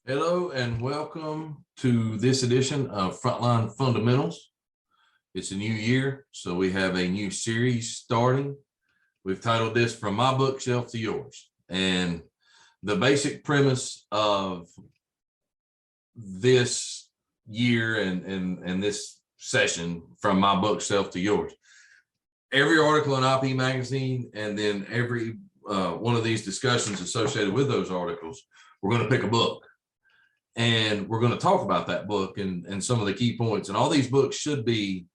Hello and welcome to this edition of Frontline Fundamentals. It's a new year, so we have a new series starting. We've titled this From My Bookshelf to Yours. And the basic premise of this year and this session, From My Bookshelf to Yours, every article in IP Magazine and then every one of these discussions associated with those articles, we're going to pick a book. And we're going to talk about that book and some of the key points. And all these books should be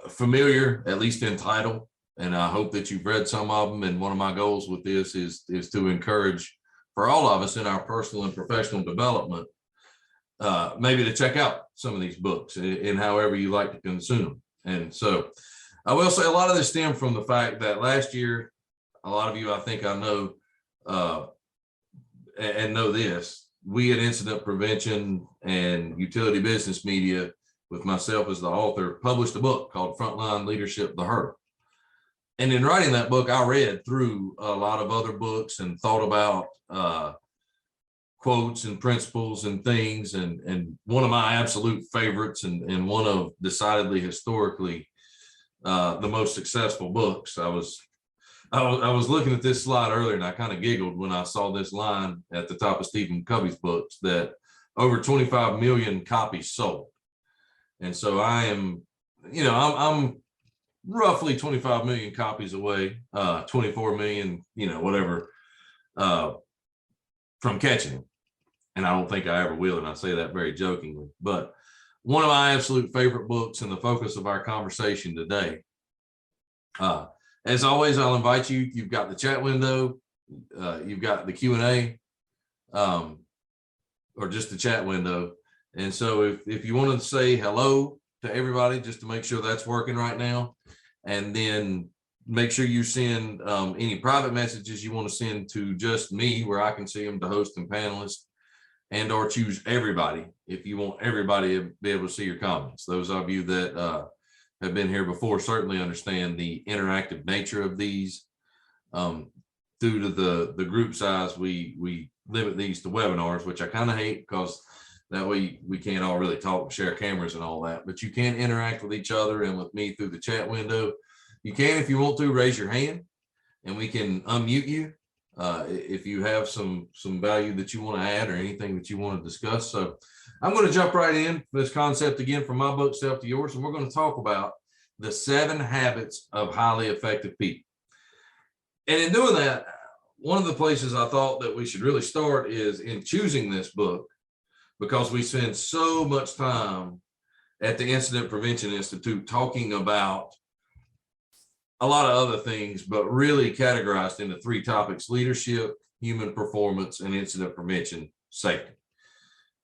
familiar, at least in title. And I hope that you've read some of them. And one of my goals with this is to encourage for all of us in our personal and professional development, maybe to check out some of these books in however you like to consume them. And so I will say a lot of this stemmed from the fact that last year, a lot of you, I think I know, and know this, we at Incident Prevention and Utility Business Media, with myself as the author, published a book called Frontline Leadership, The Hurdle. And in writing that book, I read through a lot of other books and thought about quotes and principles and things. And one of my absolute favorites and one of decidedly historically the most successful books. I was looking at this slide earlier and I kind of giggled when I saw this line at the top of Stephen Covey's books that over 25 million copies sold. And so I am, I'm roughly 25 million copies away, 24 million, whatever, from catching him. And I don't think I ever will. And I say that very jokingly, but one of my absolute favorite books and the focus of our conversation today. As always, I'll invite you. You've got the chat window, you've got the Q&A, or just the chat window. And so if you want to say hello to everybody, just to make sure that's working right now, and then make sure you send any private messages you want to send to just me where I can see them, to host and panelists, and or choose everybody if you want everybody to be able to see your comments. Those of you that have been here before certainly understand the interactive nature of these. Due to the group size, we limit these to webinars, which I kind of hate because that way we can't all really talk, share cameras and all that, but you can interact with each other and with me through the chat window. You can, if you want to, raise your hand and we can unmute you if you have some value that you want to add or anything that you want to discuss. So I'm going to jump right in this concept again, From My Bookshelf to Yours, and we're going to talk about the 7 habits of highly effective people. And in doing that, one of the places I thought that we should really start is in choosing this book, because we spend so much time at the Incident Prevention Institute talking about a lot of other things, but really categorized into 3 topics: leadership, human performance, and incident prevention, safety.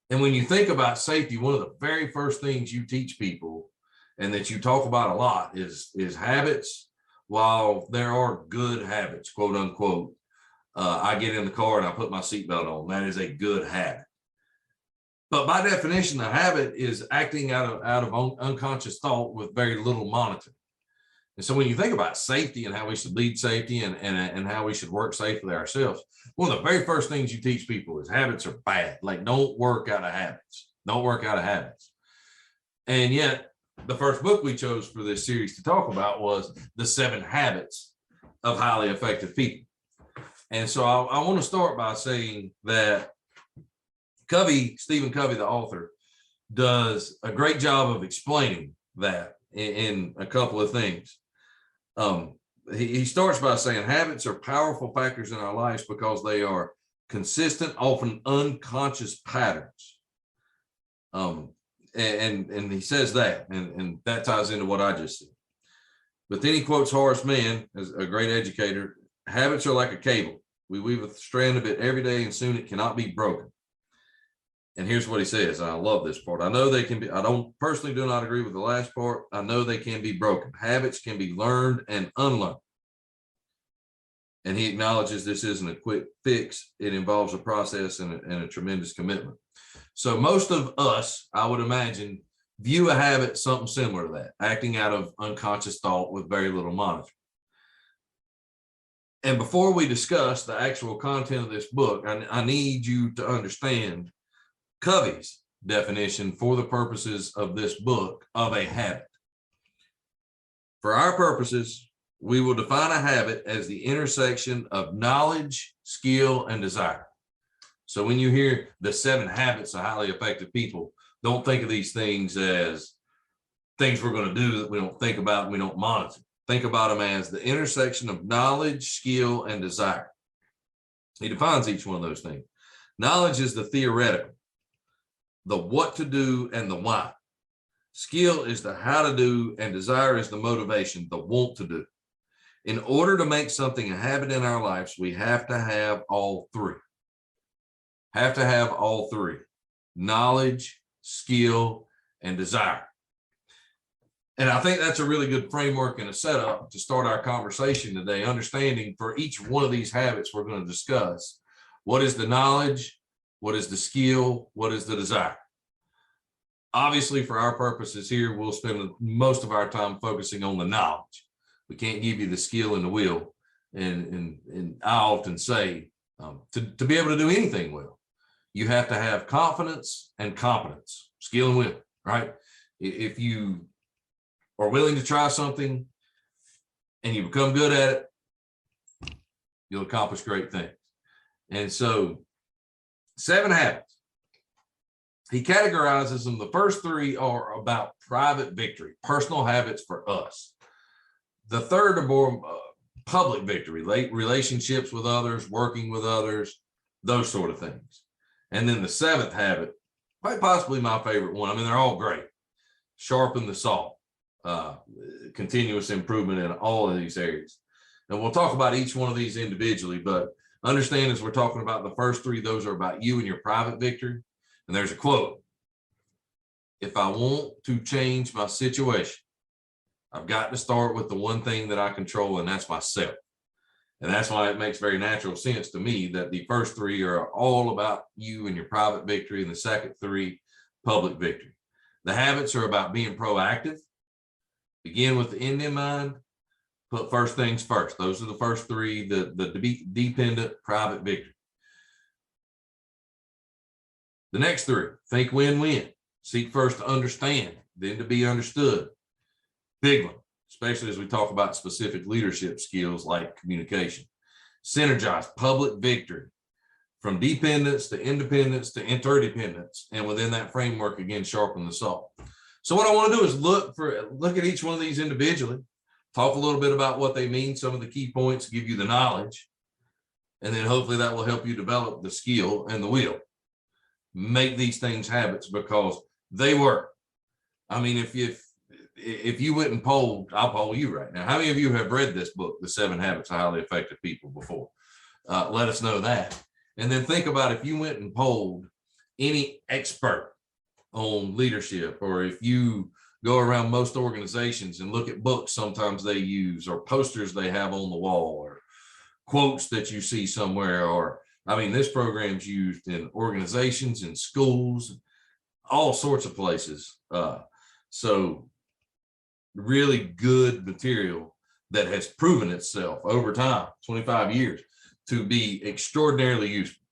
And when you think about safety, one of the very first things you teach people and that you talk about a lot is habits. While there are good habits, quote unquote, I get in the car and I put my seatbelt on. That is a good habit. But by definition, a habit is acting out of unconscious thought with very little monitoring. And so when you think about safety and how we should lead safety and how we should work safely ourselves, one of the very first things you teach people is habits are bad. Like, don't work out of habits. Don't work out of habits. And yet the first book we chose for this series to talk about was The 7 Habits of Highly Effective People. And so I want to start by saying that Stephen Covey, the author, does a great job of explaining that in a couple of things. He starts by saying habits are powerful factors in our lives because they are consistent, often unconscious patterns. And he says that, and that ties into what I just said. But then he quotes Horace Mann, as a great educator: habits are like a cable. We weave a strand of it every day, and soon it cannot be broken. And here's what he says. I love this part. I know they can be, I don't personally do not agree with the last part. I know they can be broken. Habits can be learned and unlearned. And he acknowledges this isn't a quick fix. It involves a process and a tremendous commitment. So most of us, I would imagine, view a habit something similar to that, acting out of unconscious thought with very little monitoring. And before we discuss the actual content of this book, I need you to understand Covey's definition for the purposes of this book of a habit. For our purposes, we will define a habit as the intersection of knowledge, skill, and desire. So when you hear the 7 habits of highly effective people, don't think of these things as things we're going to do that we don't think about and we don't monitor. Think about them as the intersection of knowledge, skill, and desire. He defines each one of those things. Knowledge is the theoretical, the what to do and the why. Skill is the how to do, and desire is the motivation, the want to do. In order to make something a habit in our lives, we have to have all three. Have to have all three: knowledge, skill, and desire. And I think that's a really good framework and a setup to start our conversation today, understanding for each one of these habits we're going to discuss, what is the knowledge, what is the skill, what is the desire. Obviously, for our purposes here, we'll spend most of our time focusing on the knowledge. We can't give you the skill and the will. And I often say, to be able to do anything well, you have to have confidence and competence, skill and will, right? If you are willing to try something and you become good at it, you'll accomplish great things. And so 7 habits. He categorizes them. The first 3 are about private victory, personal habits for us. The third are more public victory, relationships with others, working with others, those sort of things. And then the 7th habit, quite possibly my favorite one. I mean, they're all great. Sharpen the saw. Continuous improvement in all of these areas. And we'll talk about each one of these individually, but understand as we're talking about the first 3, those are about you and your private victory. And there's a quote: if I want to change my situation, I've got to start with the one thing that I control, and that's myself. And that's why it makes very natural sense to me that the first 3 are all about you and your private victory, and the second 3, public victory. The habits are about being proactive. Begin with the end in mind. Put first things first. Those are the first 3, the dependent private victory. The next 3, think win-win. Seek first to understand, then to be understood. Big one, especially as we talk about specific leadership skills like communication. Synergize, public victory. From dependence to independence to interdependence. And within that framework, again, sharpen the saw. So what I want to do is look at each one of these individually, talk a little bit about what they mean, some of the key points, give you the knowledge, and then hopefully that will help you develop the skill and the will. Make these things habits because they work. I mean, if you went and polled, I'll poll you right now. How many of you have read this book, The 7 Habits of Highly Effective People, before? Let us know that. And then think about if you went and polled any expert on leadership, or if you go around most organizations and look at books sometimes they use, or posters they have on the wall, or quotes that you see somewhere, or I mean, this program's used in organizations, in schools, all sorts of places. So really good material that has proven itself over time, 25 years, to be extraordinarily useful.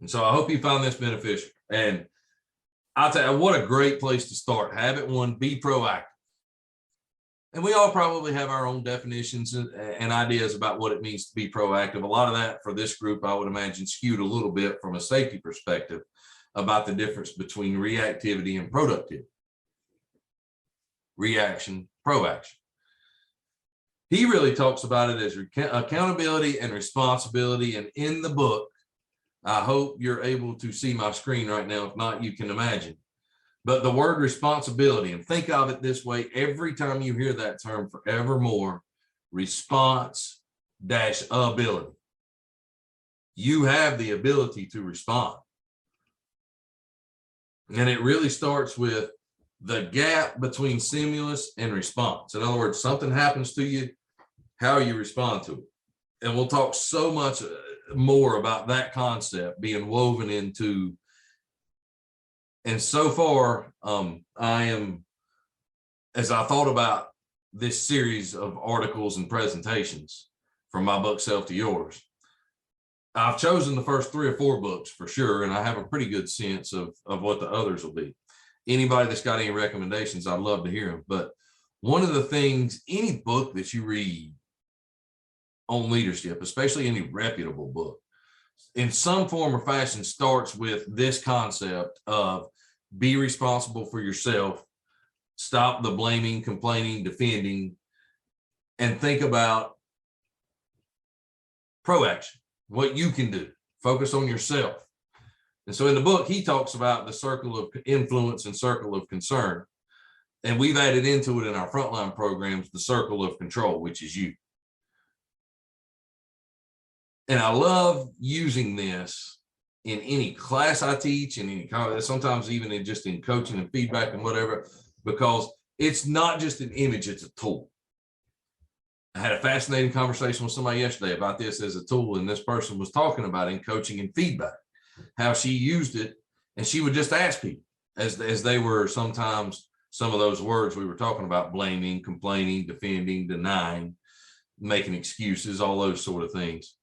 And so I hope you found this beneficial. And I'll tell you, what a great place to start. Habit 1, be proactive. And we all probably have our own definitions and ideas about what it means to be proactive. A lot of that for this group, I would imagine, skewed a little bit from a safety perspective about the difference between reactivity and productivity. Reaction, proaction. He really talks about it as accountability and responsibility. And in the book, I hope you're able to see my screen right now. If not, you can imagine. But the word responsibility, and think of it this way, every time you hear that term forevermore, response dash ability. You have the ability to respond. And it really starts with the gap between stimulus and response. In other words, something happens to you, how you respond to it. And we'll talk so much more about that concept being woven into. And so far, I am, as I thought about this series of articles and presentations, from my book Self to Yours. I've chosen the first 3 or 4 books for sure, and I have a pretty good sense of what the others will be. Anybody that's got any recommendations, I'd love to hear them. But one of the things, any book that you read on leadership, especially any reputable book, in some form or fashion starts with this concept of be responsible for yourself, stop the blaming, complaining, defending, and think about proaction, what you can do. Focus on yourself. And so in the book, he talks about the circle of influence and circle of concern. And we've added into it in our frontline programs, the circle of control, which is you. And I love using this in any class I teach, in any sometimes even in just in coaching and feedback and whatever, because it's not just an image, it's a tool. I had a fascinating conversation with somebody yesterday about this as a tool, and this person was talking about in coaching and feedback, how she used it, and she would just ask people as they were sometimes some of those words we were talking about, blaming, complaining, defending, denying, making excuses, all those sort of things.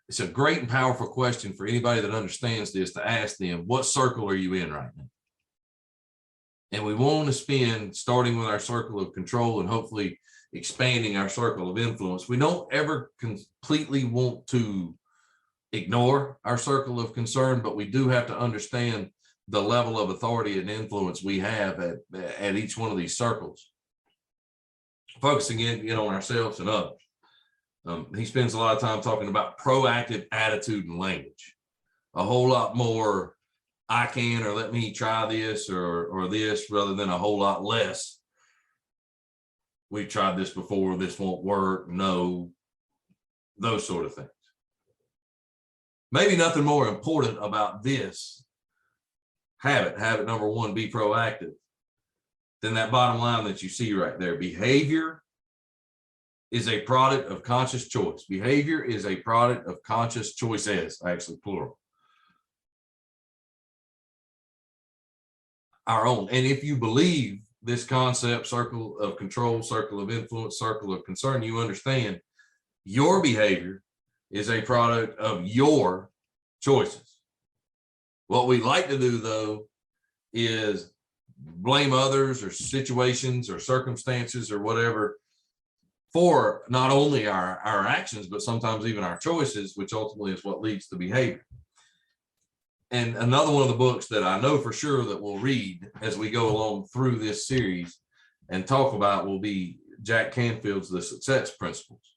It's a great and powerful question for anybody that understands this to ask them, what circle are you in right now? And we want to spend, starting with our circle of control and hopefully expanding our circle of influence. We don't ever completely want to ignore our circle of concern, but we do have to understand the level of authority and influence we have at each one of these circles. Focusing in on ourselves and others. He spends a lot of time talking about proactive attitude and language. A whole lot more, I can, or let me try this or this, rather than a whole lot less. We've tried this before, this won't work, no, those sort of things. Maybe nothing more important about this habit number 1, be proactive, than that bottom line that you see right there. Behavior is a product of conscious choice. Behavior is a product of conscious choices, actually plural. Our own. And if you believe this concept, circle of control, circle of influence, circle of concern, you understand your behavior is a product of your choices. What we like to do, though, is blame others or situations or circumstances or whatever for not only our actions, but sometimes even our choices, which ultimately is what leads to behavior. And another one of the books that I know for sure that we'll read as we go along through this series and talk about will be Jack Canfield's The Success Principles.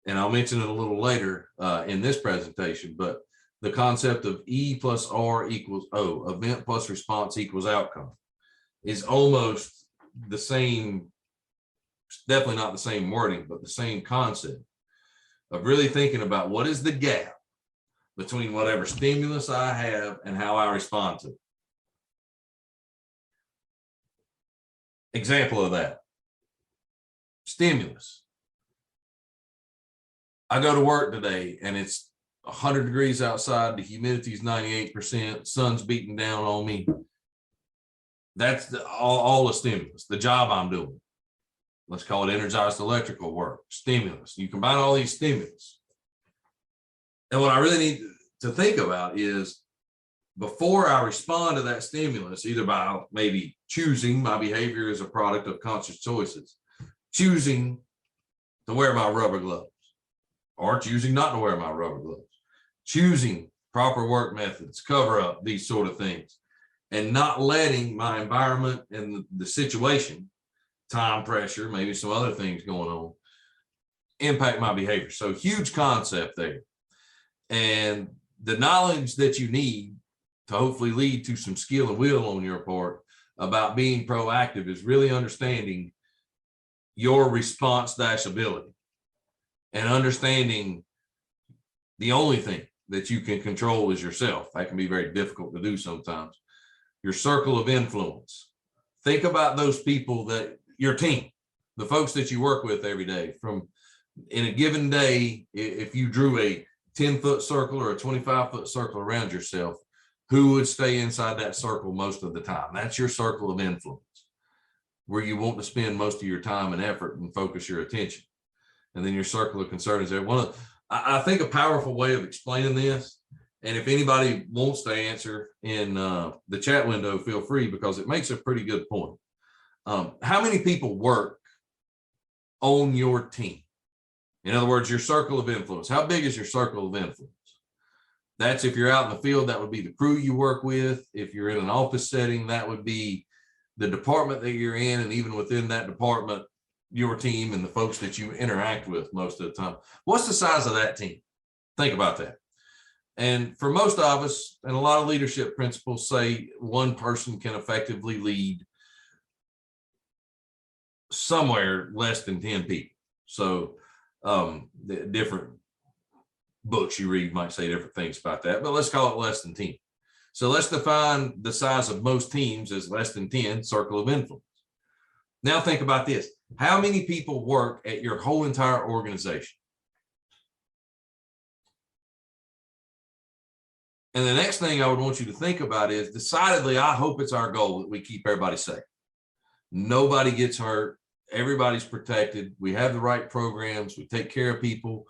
And I'll mention it a little later in this presentation, but the concept of E plus R equals O, event plus response equals outcome, is almost the same, definitely not the same wording, but the same concept of really thinking about what is the gap between whatever stimulus I have and how I respond to it. Example of that, stimulus. I go to work today and it's 100 degrees outside, the humidity is 98%, sun's beating down on me. That's all the stimulus, the job I'm doing. Let's call it energized electrical work, stimulus. You combine all these stimulus. And what I really need to think about is before I respond to that stimulus, either by maybe choosing, my behavior is a product of conscious choices, choosing to wear my rubber gloves or choosing not to wear my rubber gloves, choosing proper work methods, cover up, these sort of things, and not letting my environment and the situation, time pressure, maybe some other things going on, impact my behavior. So huge concept there. And the knowledge that you need to hopefully lead to some skill and will on your part about being proactive is really understanding your response ability and understanding the only thing that you can control is yourself. That can be very difficult to do sometimes. Your circle of influence. Think about those people that your team, the folks that you work with every day. From in a given day, if you drew a 10-foot circle or a 25-foot circle around yourself, who would stay inside that circle most of the time? That's your circle of influence, where you want to spend most of your time and effort and focus your attention. and then your circle of concern is there. I think a powerful way of explaining this, and if anybody wants to answer in the chat window, feel free, because it makes a pretty good point. How many people work on your team? In other words, your circle of influence. How big is your circle of influence? That's if you're out in the field, that would be the crew you work with. If you're in an office setting, that would be the department that you're in. And even within that department, your team and the folks that you interact with most of the time. What's the size of that team? Think about that. And for most of us, and a lot of leadership principles say one person can effectively lead somewhere less than 10 people. So the different books you read might say different things about that, but let's call it less than 10. So let's define the size of most teams as less than 10, circle of influence. Now think about this. How many people work at your whole entire organization? And the next thing I would want you to think about is, decidedly, I hope it's our goal that we keep everybody safe. Nobody gets hurt. Everybody's protected. We have the right programs. We take care of people.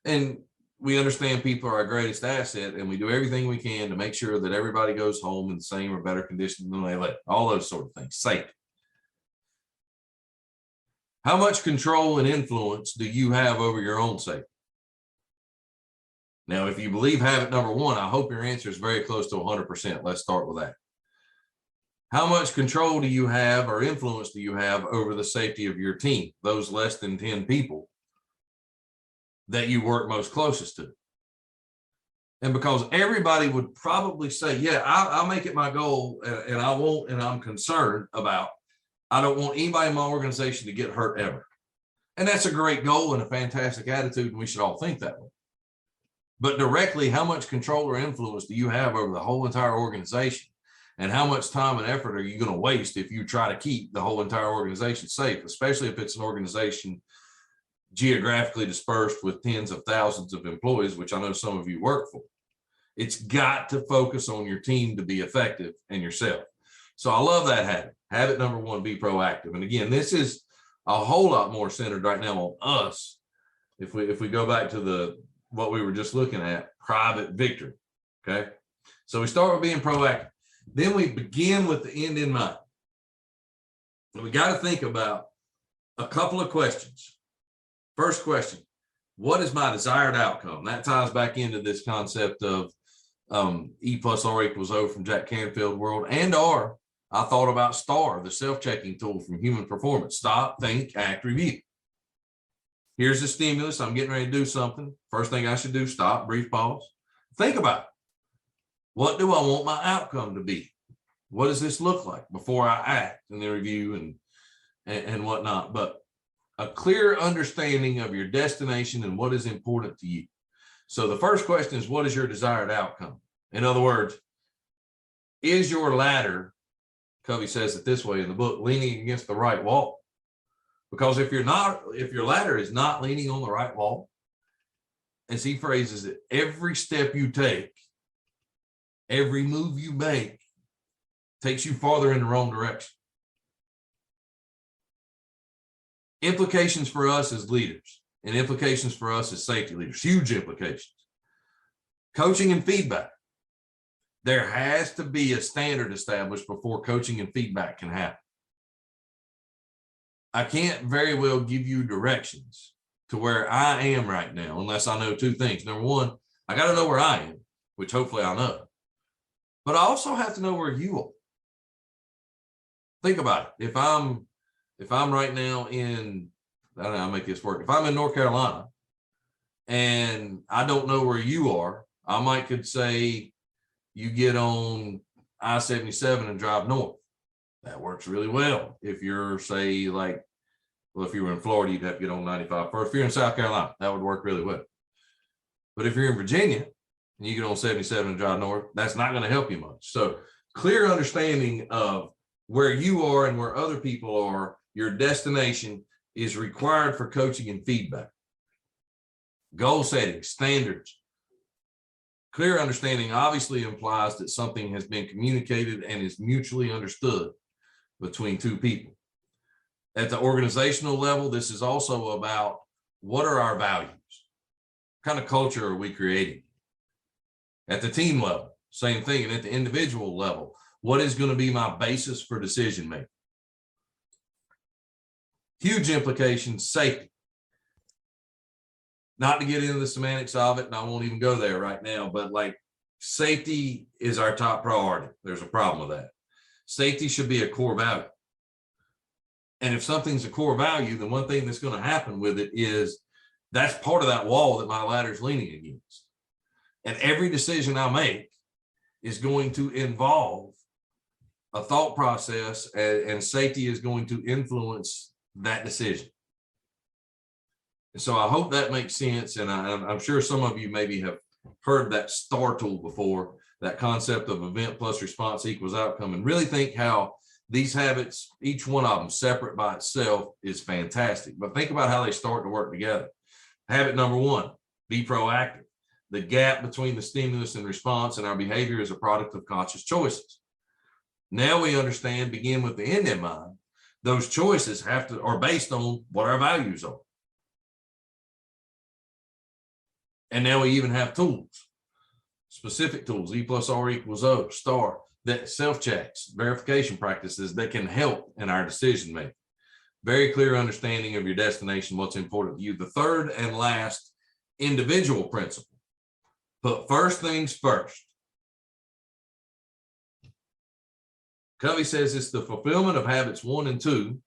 And we understand people are our greatest asset, and we do everything we can to make sure that everybody goes home in the same or better condition than they left. All those sort of things. Safety. How much control and influence do you have over your own safety? Now, if you believe habit number one, I hope your answer is very close to 100%. Let's start with that. How much control do you have or influence do you have over the safety of your team, those less than 10 people that you work most closest to? And because everybody would probably say, yeah, I'll make it my goal, and I won't, and I'm concerned about, I don't want anybody in my organization to get hurt ever. And that's a great goal and a fantastic attitude, and we should all think that way. But directly, how much control or influence do you have over the whole entire organization? And how much time and effort are you going to waste if you try to keep the whole entire organization safe, especially if it's an organization geographically dispersed with tens of thousands of employees, which I know some of you work for? It's got to focus on your team to be effective and yourself. So I love that habit. Habit number one, be proactive. And again, this is a whole lot more centered right now on us. If we go back to what we were just looking at, private victory. Okay. So we start with being proactive. Then we begin with the end in mind. And we got to think about a couple of questions. First question, what is my desired outcome? That ties back into this concept of E plus R equals O from Jack Canfield world, and/or I thought about STAR, the self-checking tool from Human Performance. Stop, think, act, review. Here's the stimulus. I'm getting ready to do something. First thing I should do, stop, brief pause. Think about it. What do I want my outcome to be? What does this look like before I act, and then review and whatnot? But a clear understanding of your destination and what is important to you. So the first question is, what is your desired outcome? In other words, is your ladder, Covey says it this way in the book, leaning against the right wall? Because if your ladder is not leaning on the right wall, as he phrases it, every step you take, every move you make takes you farther in the wrong direction. Implications for us as leaders, and implications for us as safety leaders, huge implications. Coaching and feedback. There has to be a standard established before coaching and feedback can happen. I can't very well give you directions to where I am right now unless I know two things. Number one, I got to know where I am, which hopefully I know. But I also have to know where you are. Think about it. If I'm right now in, I don't know how to make this work. If I'm in North Carolina and I don't know where you are, I could say you get on I-77 and drive north. That works really well. If you're, say, like, well, if you were in Florida, you'd have to get on 95 first. If you're in South Carolina, that would work really well. But if you're in Virginia and you get on 77 and drive north, that's not going to help you much. So clear understanding of where you are and where other people are, your destination, is required for coaching and feedback. Goal setting, standards. Clear understanding obviously implies that something has been communicated and is mutually understood between two people. At the organizational level, this is also about what are our values? What kind of culture are we creating? At the team level, same thing. And at the individual level, what is going to be my basis for decision making? Huge implications, safety. Not to get into the semantics of it, and I won't even go there right now, but like safety is our top priority. There's a problem with that. Safety should be a core value. And if something's a core value, then one thing that's going to happen with it is that's part of that wall that my ladder is leaning against. And every decision I make is going to involve a thought process, and safety is going to influence that decision. And so I hope that makes sense. And I'm sure some of you maybe have heard that STAR tool before, that concept of event plus response equals outcome, and really think how these habits, each one of them separate by itself, is fantastic. But think about how they start to work together. Habit number one, be proactive. The gap between the stimulus and response and our behavior is a product of conscious choices. Now we understand, begin with the end in mind, those choices are based on what our values are. And now we even have tools, specific tools, E plus R equals O, STAR, that self-checks, verification practices that can help in our decision making. Very clear understanding of your destination, what's important to you. The third and last individual principle, put first things first. Covey says it's the fulfillment of habits 1 and 2,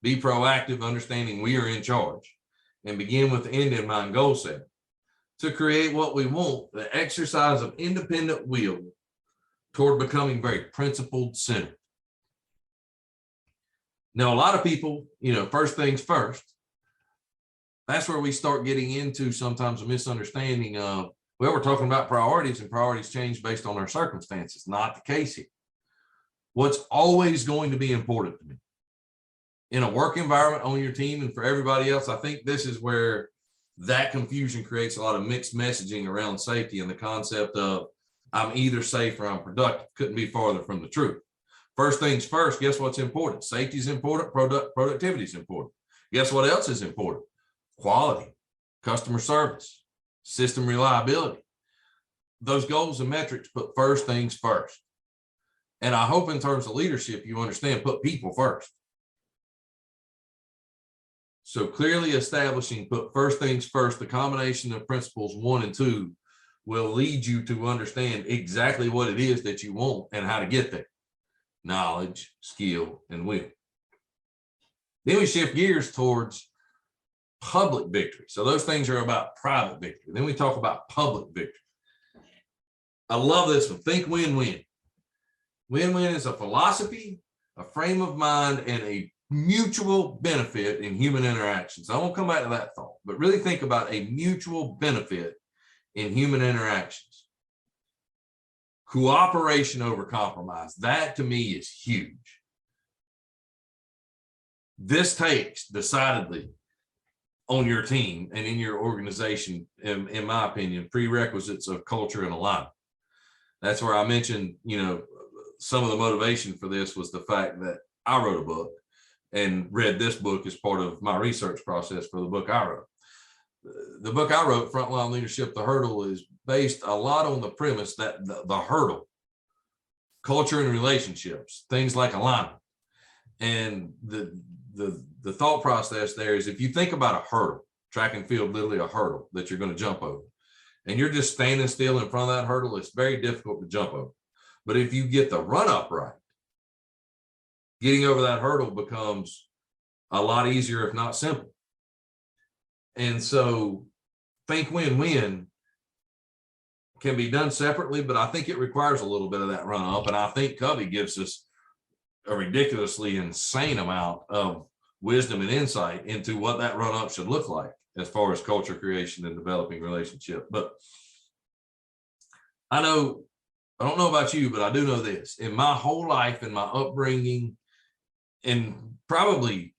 be proactive, understanding we are in charge, and begin with the end in mind, goal setting. To create what we want, the exercise of independent will toward becoming very principled centered. Now, a lot of people, first things first, that's where we start getting into sometimes a misunderstanding of, well, we're talking about priorities and priorities change based on our circumstances. Not the case here. What's always going to be important to me in a work environment, on your team, and for everybody else, I think this is where that confusion creates a lot of mixed messaging around safety and the concept of I'm either safe or I'm productive. Couldn't be farther from the truth. First things first, guess what's important? Safety is important, productivity is important. Guess what else is important? Quality, customer service, system reliability. Those goals and metrics, put first things first. And I hope in terms of leadership, you understand, put people first. So clearly establishing, put first things first, the combination of principles 1 and 2 will lead you to understand exactly what it is that you want and how to get there. Knowledge, skill, and will. Then we shift gears towards public victory. So those things are about private victory. Then we talk about public victory. I love this one. Think win-win. Win-win is a philosophy, a frame of mind, and a mutual benefit in human interactions. I won't come back to that thought, but really think about a mutual benefit in human interactions. Cooperation over compromise. That to me is huge. This takes decidedly on your team and in your organization, in my opinion, prerequisites of culture and alignment. That's where I mentioned, some of the motivation for this was the fact that I wrote a book and read this book as part of my research process for the book I wrote. The book I wrote, Frontline Leadership, The Hurdle, is based a lot on the premise that the hurdle, culture and relationships, things like alignment. And the thought process there is, if you think about a hurdle, track and field, literally a hurdle that you're going to jump over, and you're just standing still in front of that hurdle, it's very difficult to jump over. But if you get the run up right, getting over that hurdle becomes a lot easier, if not simple. And so think win-win can be done separately, but I think it requires a little bit of that run up. And I think Covey gives us a ridiculously insane amount of wisdom and insight into what that run up should look like as far as culture creation and developing relationship. But I don't know about you, but I do know this. In my whole life, in my upbringing, and probably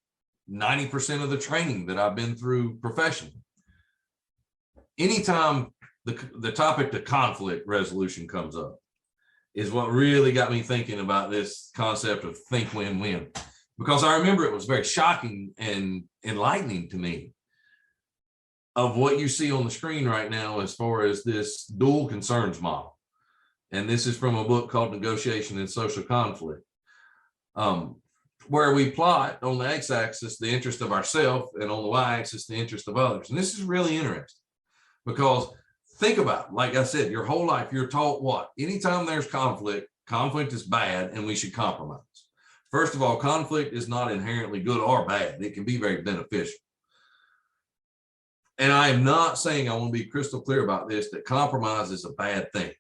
90% of the training that I've been through professionally, anytime the topic to conflict resolution comes up is what really got me thinking about this concept of think win-win, because I remember it was very shocking and enlightening to me of what you see on the screen right now as far as this dual concerns model. And this is from a book called Negotiation and Social Conflict, where we plot on the x-axis the interest of ourselves and on the y-axis the interest of others. And this is really interesting because think about it. Like I said, your whole life you're taught what? Anytime there's conflict is bad and we should compromise. First of all, conflict is not inherently good or bad. It can be very beneficial. And I am not saying, I want to be crystal clear about this, that compromise is a bad thing.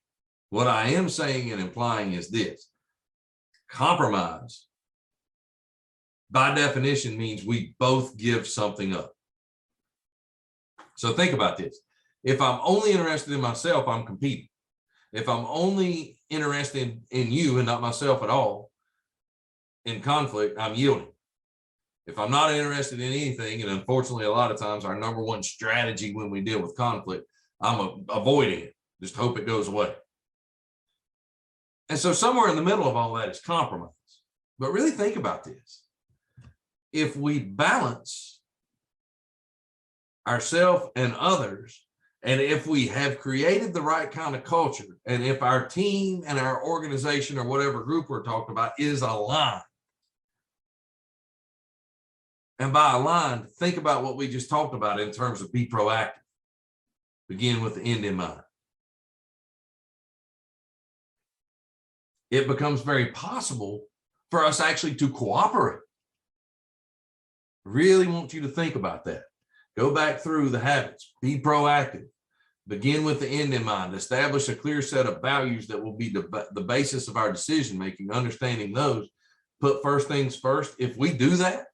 What I am saying and implying is this: compromise, by definition, means we both give something up. So think about this. If I'm only interested in myself, I'm competing. If I'm only interested in you and not myself at all, in conflict, I'm yielding. If I'm not interested in anything, and unfortunately, a lot of times our number one strategy when we deal with conflict, I'm avoiding it. Just hope it goes away. And so somewhere in the middle of all that is compromise. But really think about this. If we balance ourselves and others, and if we have created the right kind of culture, and if our team and our organization or whatever group we're talking about is aligned, and by aligned, think about what we just talked about in terms of be proactive. Begin with the end in mind. It becomes very possible for us actually to cooperate. Really want you to think about that. Go back through the habits, be proactive, begin with the end in mind, establish a clear set of values that will be the basis of our decision making, understanding those, put first things first. If we do that,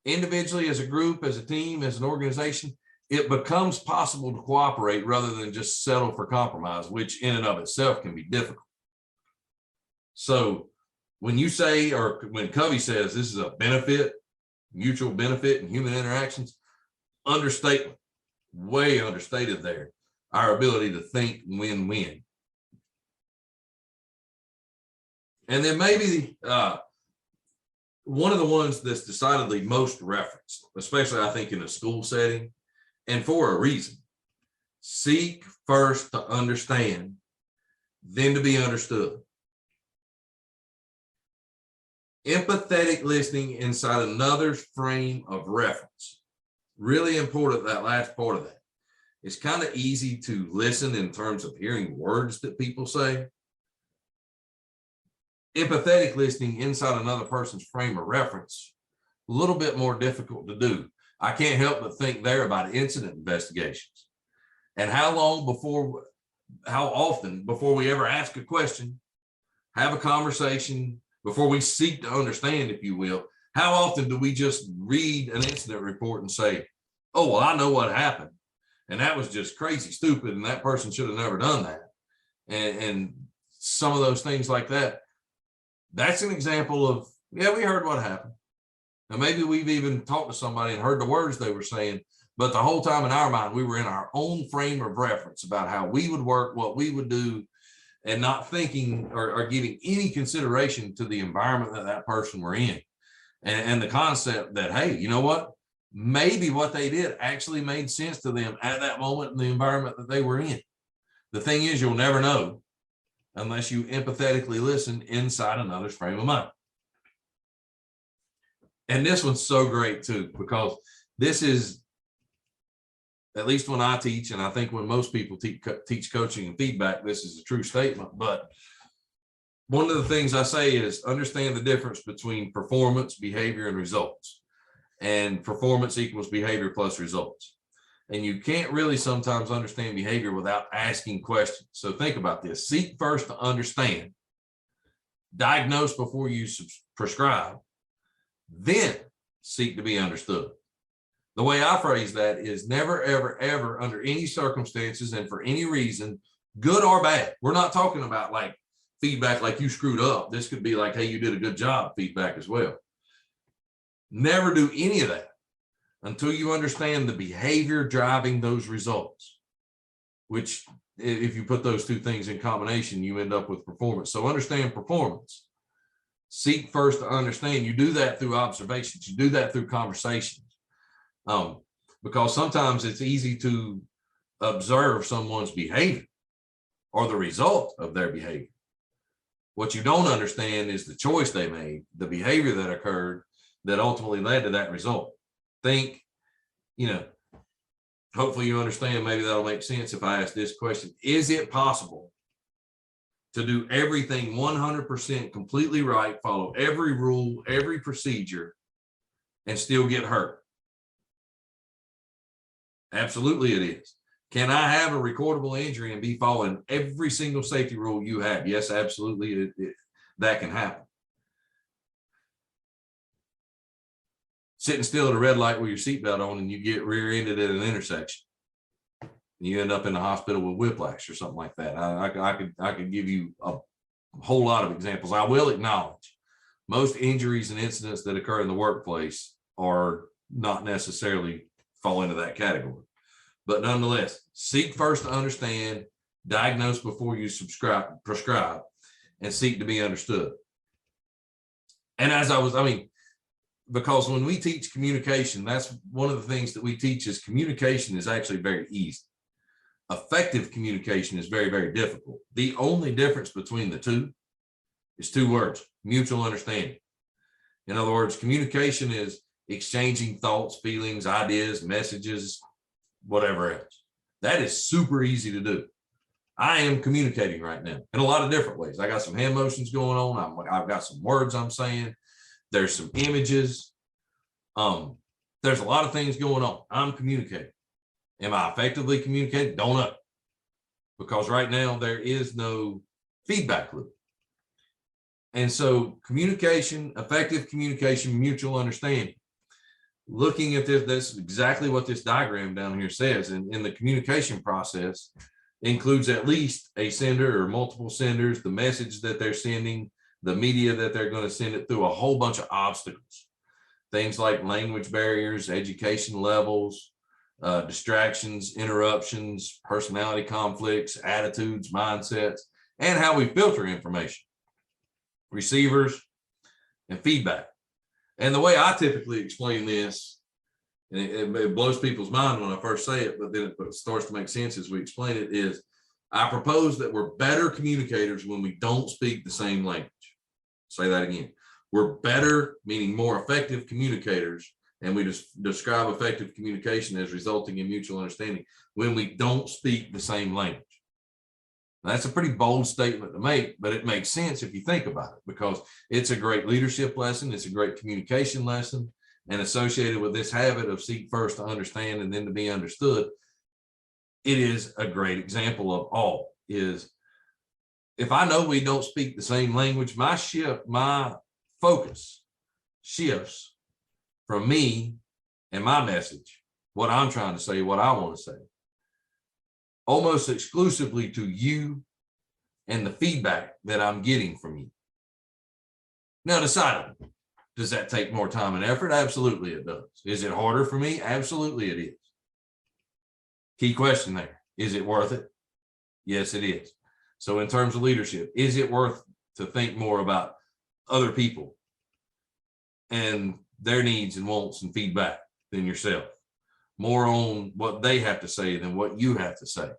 individually, as a group, as a team, as an organization, it becomes possible to cooperate rather than just settle for compromise, which in and of itself can be difficult. So when you say, or when Covey says this is a benefit, mutual benefit in human interactions, understatement, way understated there, our ability to think win-win. And then maybe one of the ones that's decidedly most referenced, especially I think in a school setting, and for a reason: seek first to understand, then to be understood. Empathetic listening inside another's frame of reference. Really important, that last part of that. It's kind of easy to listen in terms of hearing words that people say. Empathetic listening inside another person's frame of reference, a little bit more difficult to do. I can't help but think there about incident investigations and how often before we ever ask a question, have a conversation, before we seek to understand, if you will, how often do we just read an incident report and say, oh, well, I know what happened, and that was just crazy stupid, and that person should have never done that. And some of those things like that. That's an example of, yeah, we heard what happened. And maybe we've even talked to somebody and heard the words they were saying, but the whole time in our mind, we were in our own frame of reference about how we would work, what we would do, and not thinking or giving any consideration to the environment that person were in. And the concept that, hey, you know what? Maybe what they did actually made sense to them at that moment in the environment that they were in. The thing is, you'll never know unless you empathetically listen inside another's frame of mind. And this one's so great too, because this is, at least when I teach, and I think when most people teach coaching and feedback, this is a true statement. But one of the things I say is understand the difference between performance, behavior, and results. And performance equals behavior plus results. And you can't really sometimes understand behavior without asking questions. So think about this. Seek first to understand. Diagnose before you prescribe. Then seek to be understood. The way I phrase that is never, ever, ever, under any circumstances and for any reason, good or bad. We're not talking about like feedback like you screwed up. This could be like, hey, you did a good job feedback as well. Never do any of that until you understand the behavior driving those results, which if you put those two things in combination, you end up with performance. So understand performance. Seek first to understand. You do that through observations. You do that through conversations. because sometimes it's easy to observe someone's behavior or the result of their behavior. What you don't understand is the choice they made, the behavior that occurred that ultimately led to that result. Think, hopefully you understand, maybe that'll make sense if I ask this question. Is it possible to do everything 100% completely right, follow every rule, every procedure, and still get hurt? Absolutely it is. Can I have a recordable injury and be following every single safety rule you have? Yes, absolutely. That can happen. Sitting still at a red light with your seatbelt on and you get rear-ended at an intersection. And you end up in the hospital with whiplash or something like that. I could give you a whole lot of examples. I will acknowledge most injuries and incidents that occur in the workplace are not necessarily fall into that category. But nonetheless, seek first to understand, diagnose before you prescribe, and seek to be understood. And because when we teach communication, that's one of the things that we teach is communication is actually very easy. Effective communication is very, very difficult. The only difference between the two is two words: mutual understanding. In other words, communication is exchanging thoughts, feelings, ideas, messages, whatever else. That is super easy to do. I am communicating right now in a lot of different ways. I got some hand motions going on. I've got some words I'm saying. There's some images. There's a lot of things going on. I'm communicating. Am I effectively communicating? Don't know. Because right now there is no feedback loop. And so communication, effective communication, mutual understanding. Looking at this, that's exactly what this diagram down here says. And in the communication process includes at least a sender or multiple senders, the message that they're sending, the media that they're going to send it through, a whole bunch of obstacles. Things like language barriers, education levels, distractions, interruptions, personality conflicts, attitudes, mindsets, and how we filter information, receivers, and feedback. And the way I typically explain this, and it blows people's mind when I first say it, but then it starts to make sense as we explain it, is I propose that we're better communicators when we don't speak the same language. Say that again. We're better, meaning more effective communicators, and we just describe effective communication as resulting in mutual understanding when we don't speak the same language. That's a pretty bold statement to make, but it makes sense if you think about it, because it's a great leadership lesson. It's a great communication lesson, and associated with this habit of seek first to understand and then to be understood, it is a great example of all. Is if I know we don't speak the same language, my focus shifts from me and my message, what I'm trying to say, what I want to say, almost exclusively to you and the feedback that I'm getting from you. Now, decidedly, does that take more time and effort? Absolutely it does. Is it harder for me? Absolutely it is. Key question there. Is it worth it? Yes, it is. So in terms of leadership, is it worth to think more about other people and their needs and wants and feedback than yourself? More on what they have to say than what you have to say.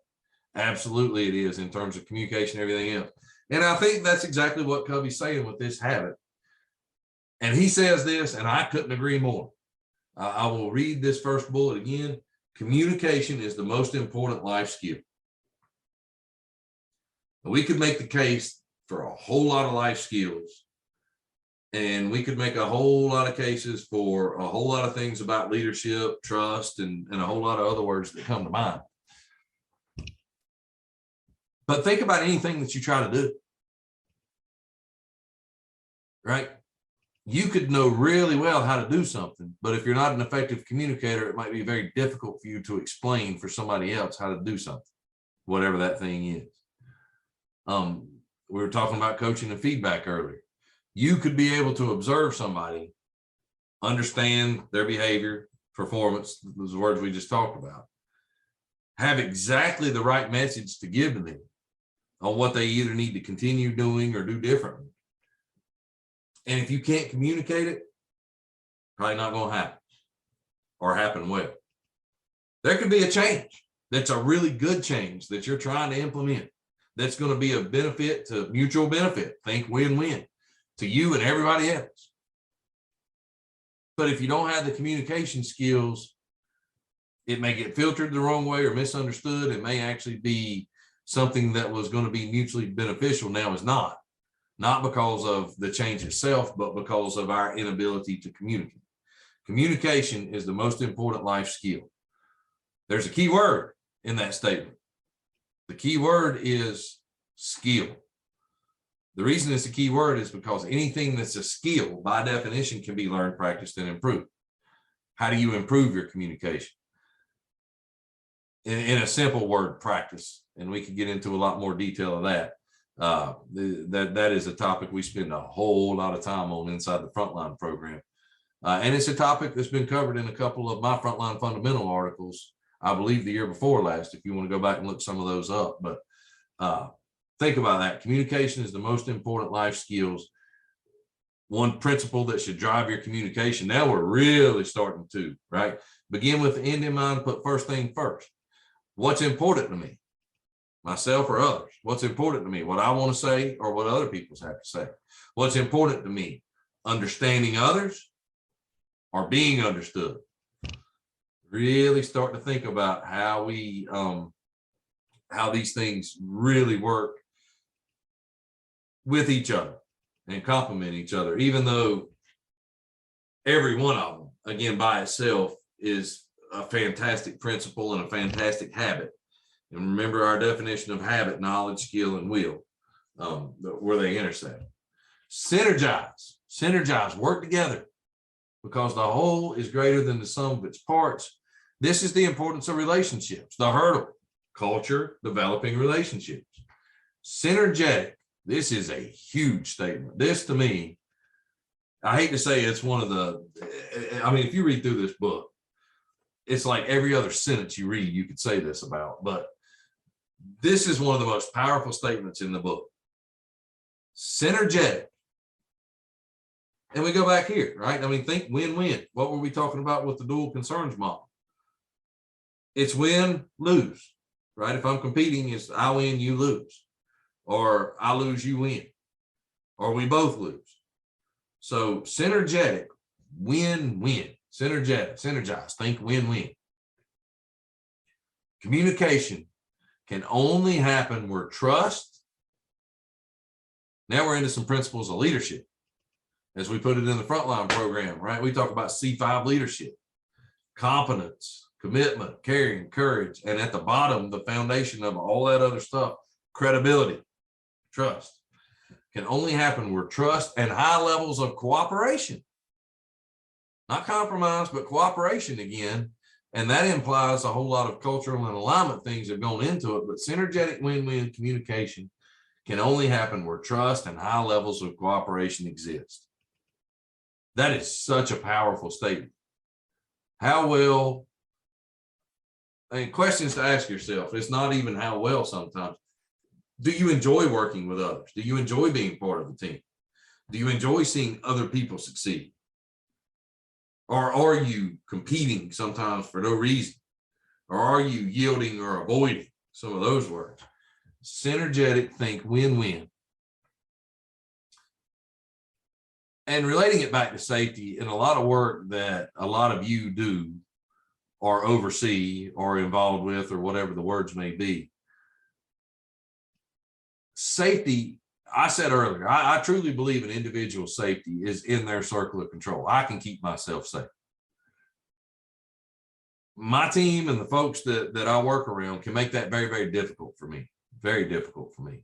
Absolutely it is, in terms of communication, everything else. And I think that's exactly what Covey's saying with this habit. And he says this, and I couldn't agree more. I will read this first bullet again. Communication is the most important life skill. We could make the case for a whole lot of life skills, and we could make a whole lot of cases for a whole lot of things about leadership, trust, and a whole lot of other words that come to mind. But think about anything that you try to do, right? You could know really well how to do something, but if you're not an effective communicator, it might be very difficult for you to explain for somebody else how to do something, whatever that thing is. We were talking about coaching and feedback earlier. You could be able to observe somebody, understand their behavior, performance, those words we just talked about, have exactly the right message to give to them on what they either need to continue doing or do differently. And if you can't communicate it, probably not going to happen or happen well. There could be a change that's a really good change that you're trying to implement that's going to be a benefit to mutual benefit. Think win-win to you and everybody else. But if you don't have the communication skills, it may get filtered the wrong way or misunderstood. It may actually be something that was going to be mutually beneficial, now is not because of the change itself, but because of our inability to communicate. Communication is the most important life skill. There's a key word in that statement. The key word is skill. The reason it's a key word is because anything that's a skill, by definition, can be learned, practiced, and improved. How do you improve your communication? In a simple word, practice. And we could get into a lot more detail of that. That is a topic we spend a whole lot of time on inside the Frontline program. And it's a topic that's been covered in a couple of my Frontline fundamental articles, I believe the year before last, if you want to go back and look some of those up. But think about that. Communication is the most important life skills. One principle that should drive your communication. Now we're really starting to, right? Begin with the end in mind, put first thing first. What's important to me? Myself or others? What's important to me? What I want to say or what other people have to say? What's important to me? Understanding others or being understood? Really start to think about how we, how these things really work with each other and complement each other, even though every one of them, again, by itself is a fantastic principle and a fantastic habit. And remember our definition of habit: knowledge, skill, and will, where they intersect. Synergize, work together, because the whole is greater than the sum of its parts. This is the importance of relationships, the hurdle, culture, developing relationships. Synergetic, this is a huge statement. This, to me, I hate to say it's one of the, I mean, if you read through this book, it's like every other sentence you read, you could say this about, but this is one of the most powerful statements in the book. Synergetic. And we go back here, right? I mean, think win-win. What were we talking about with the dual concerns model? It's win, lose, right? If I'm competing, it's I win, you lose, or I lose, you win, or we both lose. So synergetic, win-win. Synergetic, synergize, think win-win. Communication can only happen where trust. Now we're into some principles of leadership, as we put it in the Frontline program, right? We talk about C5 leadership: competence, commitment, caring, courage, and at the bottom, the foundation of all that other stuff, credibility, trust. Can only happen where trust and high levels of cooperation, not compromise, but cooperation again. And that implies a whole lot of cultural and alignment things have gone into it, but synergetic win-win communication can only happen where trust and high levels of cooperation exist. That is such a powerful statement. How well, and questions to ask yourself, it's not even how well sometimes. Do you enjoy working with others? Do you enjoy being part of a team? Do you enjoy seeing other people succeed? Or are you competing sometimes for no reason? Or are you yielding or avoiding? Some of those words. Synergetic, think win-win. And relating it back to safety, in a lot of work that a lot of you do or oversee or involved with, or whatever the words may be, safety, I said earlier, I truly believe an individual's safety is in their circle of control. I can keep myself safe. My team and the folks that I work around can make that very, very difficult for me. Very difficult for me.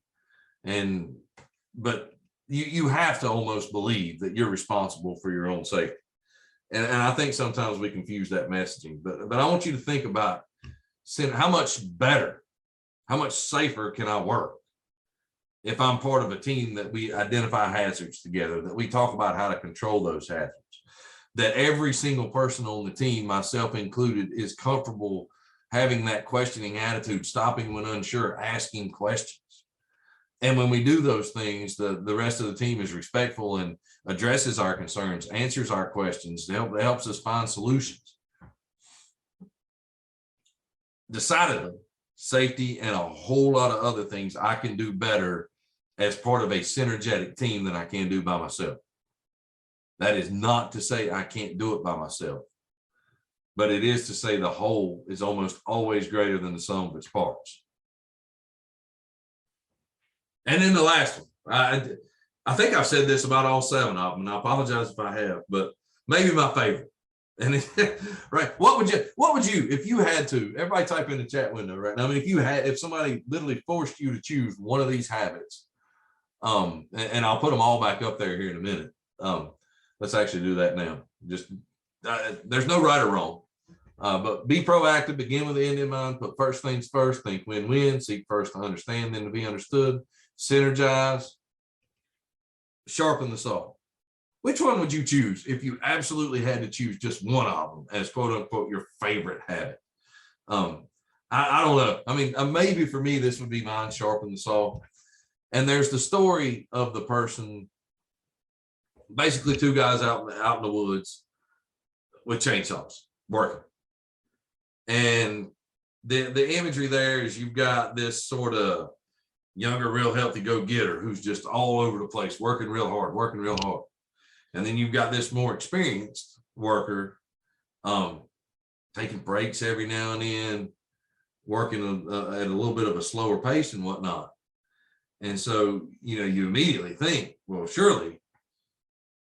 But you have to almost believe that you're responsible for your own safety. And I think sometimes we confuse that messaging. But I want you to think about how much better, how much safer can I work if I'm part of a team that we identify hazards together, that we talk about how to control those hazards, that every single person on the team, myself included, is comfortable having that questioning attitude, stopping when unsure, asking questions. And when we do those things, the rest of the team is respectful and addresses our concerns, answers our questions, helps us find solutions. decidedly safety and a whole lot of other things I can do better as part of a synergetic team than I can do by myself. That is not to say I can't do it by myself, but it is to say the whole is almost always greater than the sum of its parts. And then the last one, I think I've said this about all 7 of them, and I apologize if I have, but maybe my favorite. And right, what would you, if you had to, everybody type in the chat window right now. I mean, if somebody literally forced you to choose one of these habits, and I'll put them all back up there here in a minute. Let's actually do that now. Just there's no right or wrong, but be proactive, begin with the end in mind, put first things first, think win-win, seek first to understand, then to be understood, synergize, sharpen the saw. Which one would you choose if you absolutely had to choose just one of them as quote unquote your favorite habit? I don't know. I mean, maybe for me, this would be mine, sharpen the saw. And there's the story of the person, basically 2 guys out in the woods with chainsaws working. And the imagery there is you've got this sort of younger, real healthy go-getter who's just all over the place, working real hard. And then you've got this more experienced worker taking breaks every now and then, working at a little bit of a slower pace and whatnot. And so, you immediately think, well, surely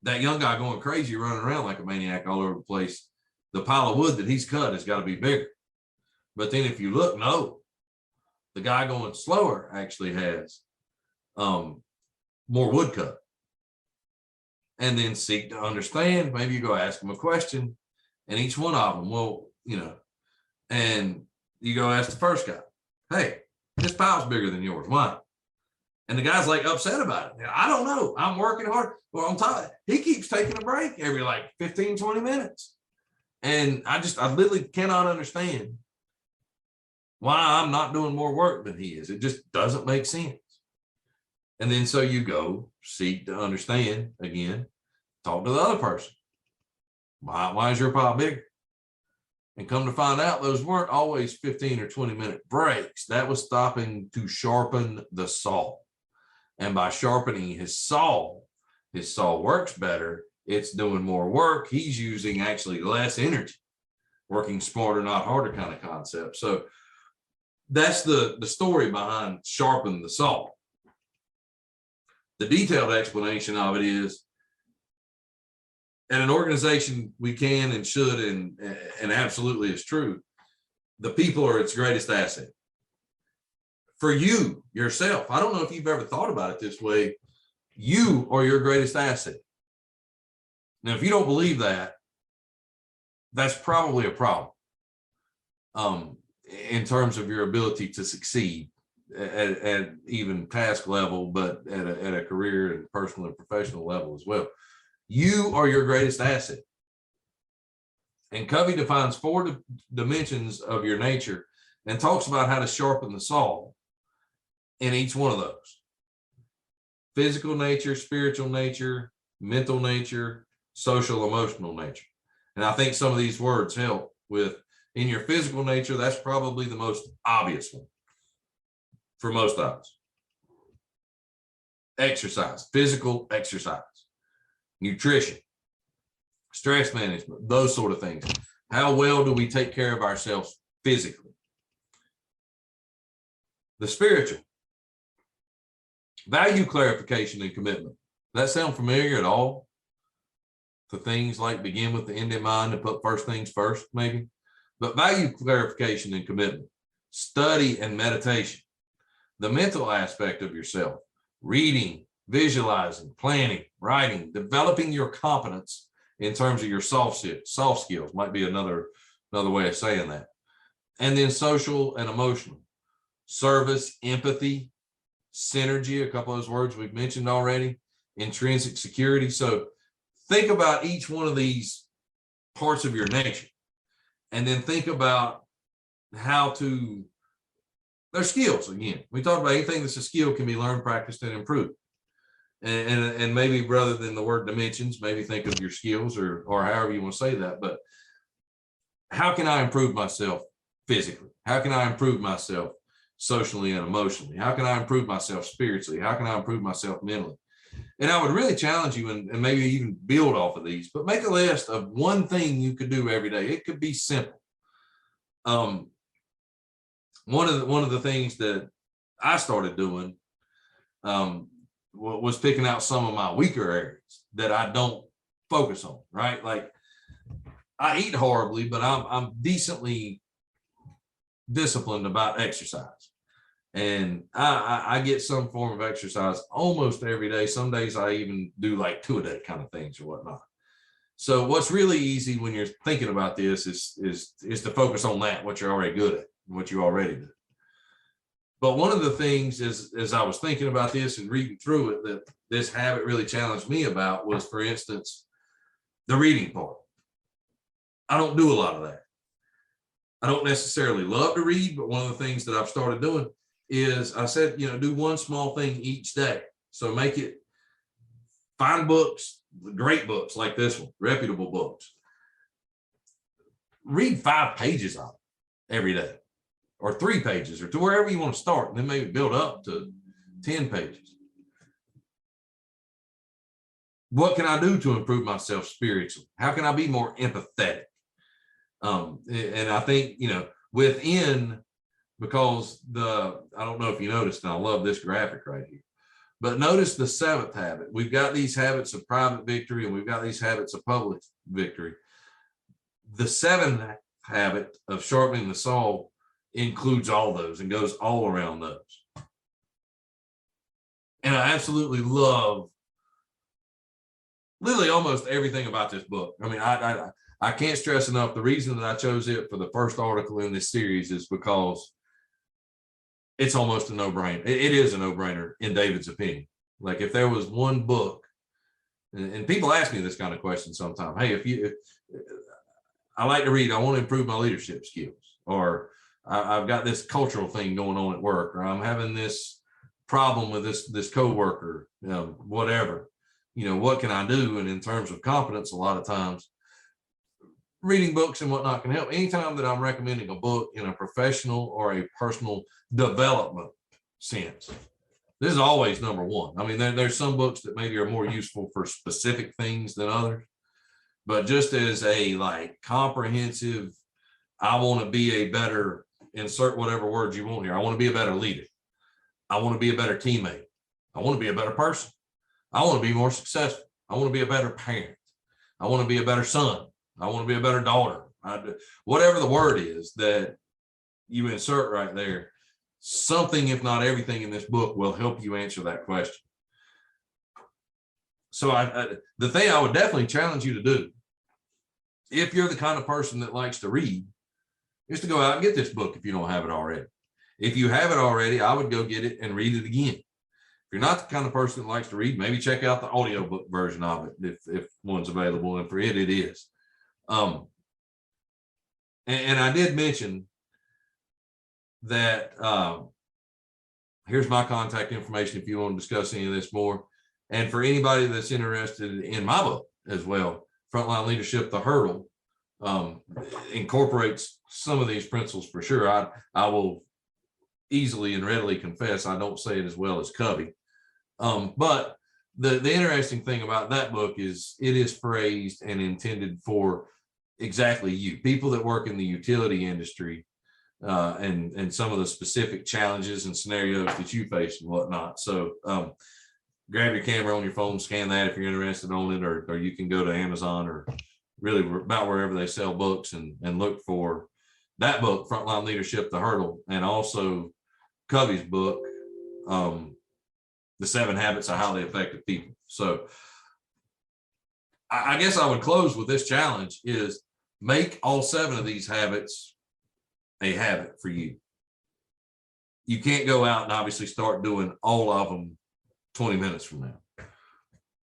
that young guy going crazy, running around like a maniac all over the place, the pile of wood that he's cut has got to be bigger. But then if you look, no, the guy going slower actually has more wood cut. And then seek to understand. Maybe you go ask them a question, and each one of them, well, and you go ask the first guy, hey, this pile's bigger than yours. Why? And the guy's like upset about it. I don't know. I'm working hard. Well, I'm tired. He keeps taking a break every like 15, 20 minutes. And I literally cannot understand why I'm not doing more work than he is. It just doesn't make sense. And then so you go seek to understand again, talk to the other person. Why is your pile bigger? And come to find out, those weren't always 15 or 20-minute breaks. That was stopping to sharpen the saw. And by sharpening his saw works better. It's doing more work. He's using actually less energy, working smarter, not harder kind of concept. So that's the story behind sharpen the saw. The detailed explanation of it is, at an organization, we can and should and absolutely is true, the people are its greatest asset. For you, yourself, I don't know if you've ever thought about it this way, you are your greatest asset. Now, if you don't believe that, that's probably a problem in terms of your ability to succeed at even task level, but at a career and personal and professional level as well. You are your greatest asset. And Covey defines 4 dimensions of your nature and talks about how to sharpen the saw in each one of those: physical nature, spiritual nature, mental nature, social, emotional nature. And I think some of these words help with, in your physical nature, that's probably the most obvious one for most of us. Exercise, physical exercise, nutrition, stress management, those sort of things. How well do we take care of ourselves physically? The spiritual, value clarification and commitment. Does that sound familiar at all? To things like begin with the end in mind and put first things first, maybe. But value clarification and commitment, study and meditation, the mental aspect of yourself, reading, visualizing, planning, writing, developing your competence in terms of your soft skills might be another way of saying that. And then social and emotional, service, empathy, synergy, a couple of those words we've mentioned already, intrinsic security. So think about each one of these parts of your nature, and then think about how to, they're skills. Again, we talked about anything that's a skill can be learned, practiced, and improved. And maybe rather than the word dimensions, maybe think of your skills or however you want to say that. But how can I improve myself physically? How can I improve myself socially and emotionally? How can I improve myself spiritually? How can I improve myself mentally? And I would really challenge you, and maybe even build off of these, but make a list of one thing you could do every day. It could be simple. One of the things that I started doing was picking out some of my weaker areas that I don't focus on, right? Like, I eat horribly, but I'm decently disciplined about exercise. And I get some form of exercise almost every day. Some days I even do like 2 a day kind of things or whatnot. So what's really easy when you're thinking about this is to focus on that, what you're already good at, what you already do. But one of the things is, as I was thinking about this and reading through it, that this habit really challenged me about was, for instance, the reading part. I don't do a lot of that. I don't necessarily love to read, but one of the things that I've started doing is, I said, do one small thing each day. So make it, find books, great books like this one, reputable books. Read 5 pages of it every day, or 3 pages, or to wherever you want to start, and then maybe build up to 10 pages. What can I do to improve myself spiritually? How can I be more empathetic? And I think, within, because I don't know if you noticed, and I love this graphic right here, but notice the 7th habit. We've got these habits of private victory, and we've got these habits of public victory. The 7th habit of sharpening the saw includes all those and goes all around those. And I absolutely love literally almost everything about this book. I mean, I can't stress enough, the reason that I chose it for the first article in this series is because it's almost a no-brainer. It is a no-brainer in David's opinion. Like, if there was one book, and people ask me this kind of question sometimes, hey, if I like to read, I want to improve my leadership skills, or I've got this cultural thing going on at work, or I'm having this problem with this coworker, whatever, what can I do? And in terms of competence, a lot of times reading books and whatnot can help. Anytime that I'm recommending a book in a professional or a personal development sense, this is always number one. I mean, there's some books that maybe are more useful for specific things than others, but just as a comprehensive, I want to be a better, insert whatever words you want here. I want to be a better leader. I want to be a better teammate. I want to be a better person. I want to be more successful. I want to be a better parent. I want to be a better son. I want to be a better daughter. Whatever the word is that you insert right there, something, if not everything in this book, will help you answer that question. So the thing I would definitely challenge you to do, if you're the kind of person that likes to read, is to go out and get this book if you don't have it already. If you have it already, I would go get it and read it again. If you're not the kind of person that likes to read, maybe check out the audiobook version of it if one's available, and for it is. And I did mention that here's my contact information if you want to discuss any of this more. And for anybody that's interested in my book as well, Frontline Leadership, The Hurdle, incorporates some of these principles for sure. I will easily and readily confess I don't say it as well as Covey. But the interesting thing about that book is it is phrased and intended for exactly you, people that work in the utility industry, and some of the specific challenges and scenarios that you face and whatnot. So grab your camera on your phone, scan that if you're interested on it, or you can go to Amazon or really about wherever they sell books and look for that book, Frontline Leadership, The Hurdle, and also Covey's book, The 7 Habits of Highly Effective People. So I guess I would close with this challenge is make all 7 of these habits a habit for you. You can't go out and obviously start doing all of them 20 minutes from now,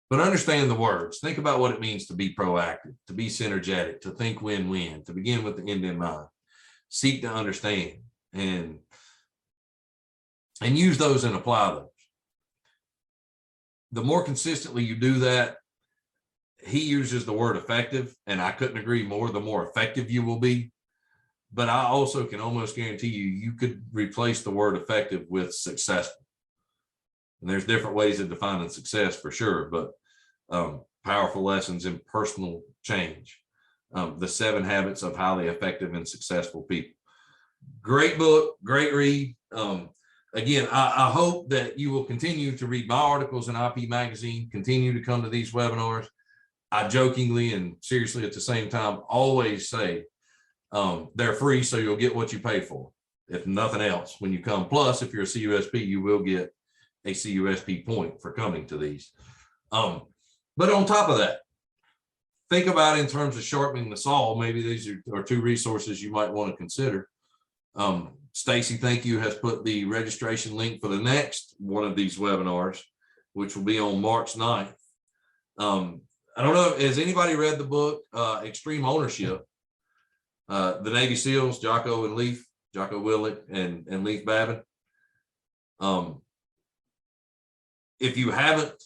but understand the words. Think about what it means to be proactive, to be synergetic, to think win-win, to begin with the end in mind, seek to understand, and use those and apply those. The more consistently you do that, he uses the word effective, and I couldn't agree more, the more effective you will be. but I also can almost guarantee you could replace the word effective with successful. And there's different ways of defining success for sure, but powerful lessons in personal change. The 7 Habits of Highly Effective and Successful People. Great book, great read. Again, I hope that you will continue to read my articles in IP Magazine, continue to come to these webinars. I jokingly and seriously at the same time always say they're free, so you'll get what you pay for, if nothing else, when you come. Plus, if you're a CUSP, you will get a CUSP point for coming to these. But on top of that, think about in terms of sharpening the saw. Maybe these are 2 resources you might want to consider. Stacy, thank you, has put the registration link for the next one of these webinars, which will be on March 9th. I don't know, has anybody read the book, Extreme Ownership? The Navy SEALs, Jocko Willett and Leif Babin. If you haven't,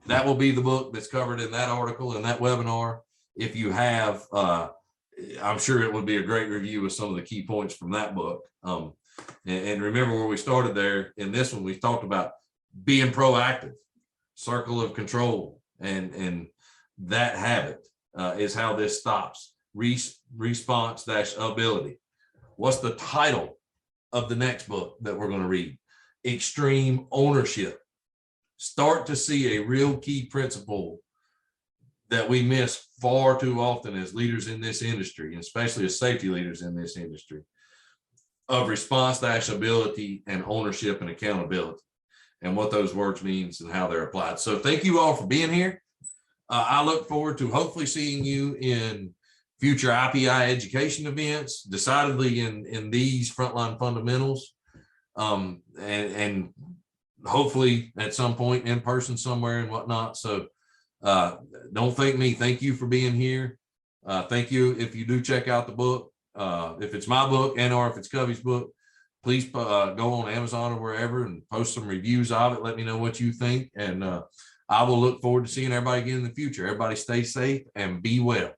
that will be the book that's covered in that article in that webinar. If you have, I'm sure it would be a great review of some of the key points from that book. And remember where we started there. In this one, we talked about being proactive, circle of control, and that habit is how this stops. Response-ability. What's the title of the next book that we're going to read? Extreme Ownership. Start to see a real key principle that we miss far too often as leaders in this industry, especially as safety leaders in this industry, of response-ability and ownership and accountability, and what those words means and how they're applied. So thank you all for being here. I look forward to hopefully seeing you in future IPI education events, decidedly in these Frontline fundamentals, and hopefully at some point in person somewhere and whatnot. So don't thank me. Thank you for being here. Thank you. If you do check out the book, if it's my book and or if it's Covey's book, please go on Amazon or wherever and post some reviews of it. Let me know what you think. And I will look forward to seeing everybody again in the future. Everybody stay safe and be well.